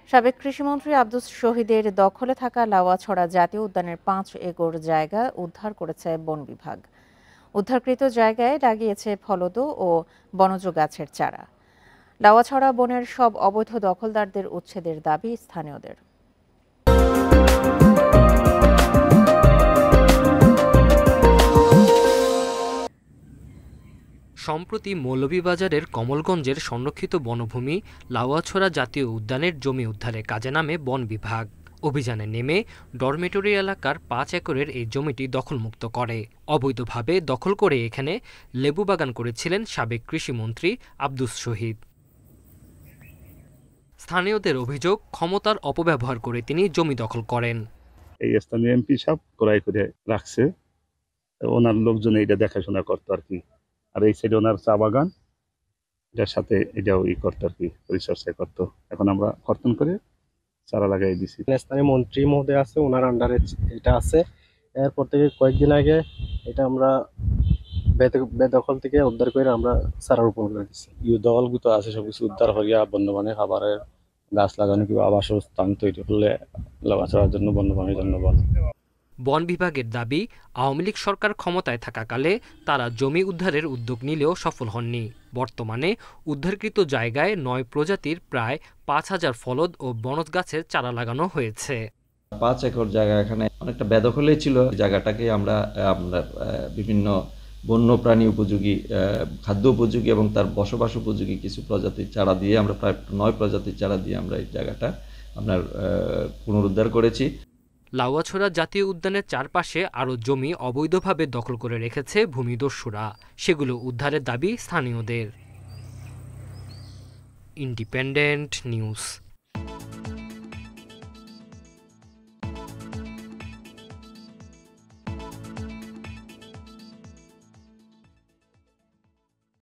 সাবেক কৃষিমন্ত্রী আব্দুস শহীদের দখলে থাকা লাউয়াছড়া জাতীয় উদ্যানের ৫ একর জায়গা উদ্ধার করেছে বন বিভাগ। উদ্ধারকৃত জায়গায় লাগিয়েছে ফলদ ও বনজ গাছের চারা। লাউয়াছড়া বনের সব অবৈধ দখলদারদের উচ্ছেদের দাবি স্থানীয়দের। সম্প্রতি মৌলভীবাজারের কমলগঞ্জের সংরক্ষিত বনভূমি লাউয়াছড়া জাতীয় উদ্যানের জমি উদ্ধারে কাজে নামে বন বিভাগ। অভিযানে নেমে ডরমেটরি এলাকার ৫ একরের এই জমিটি দখলমুক্ত করে। অবৈধভাবে দখল করে এখানে লেবু বাগান করেছিলেন সাবেক কৃষিমন্ত্রী আব্দুস শহীদ। স্থানীয়দের অভিযোগ, ক্ষমতার অপব্যবহার করে তিনি জমি দখল করেন। এই স্থানীয় এমপি সাহেব ক্রয় করে রাখছে, ওনার লোকজন এটা দেখাশোনা করতো আর কি। আর এই সাইডে ওনার চা বাগান, এটার সাথে এটাও করতো আর কি, পরিচর্যা করতো। এখন আমরা কর্তন করে চারা লাগাই দিছি। স্থানীয় মন্ত্রী মহোদয় আছে, ওনার আন্ডারে এটা আছে। এরপর থেকে কয়েকদিন আগে এটা আমরা বেদখল থেকে উদ্ধার করে আমরা চারা রোপণ করে দিচ্ছি। দখলগুলো আছে সবকিছু উদ্ধার করিয়া বন্যপ্রাণী খাবারের গাছ লাগানো কিংবা আবাসস্থান তৈরি করলে লাগাছড়ার জন্য বন্যপ্রাণীর জন্য বন বিভাগের দাবি, আওয়ামী লীগ সরকার ক্ষমতায় থাকাকালে তারা জমি উদ্ধারের উদ্যোগ নিলেও সফল হননি। বর্তমানে উদ্ধারকৃত জায়গায় ৯ প্রজাতির প্রায় ৫,০০০ ফলদ ও বনজ গাছের চারা লাগানো হয়েছে। ৫ একর জায়গা এখানে অনেকটা বেদখলেই ছিল। জায়গাটাকে আমরা বিভিন্ন বন্যপ্রাণী উপযোগী, খাদ্য উপযোগী এবং তার বসবাস উপযোগী কিছু প্রজাতির চারা দিয়ে আমরা প্রায় ৯ প্রজাতির চারা দিয়ে আমরা এই জায়গাটা আপনার পুনরুদ্ধার করেছি। লাউয়াছড়া জাতীয় উদ্যানের চারপাশে আরও জমি অবৈধভাবে দখল করে রেখেছে ভূমিদস্যুরা। সেগুলো উদ্ধারের দাবি স্থানীয়দের। Independent news.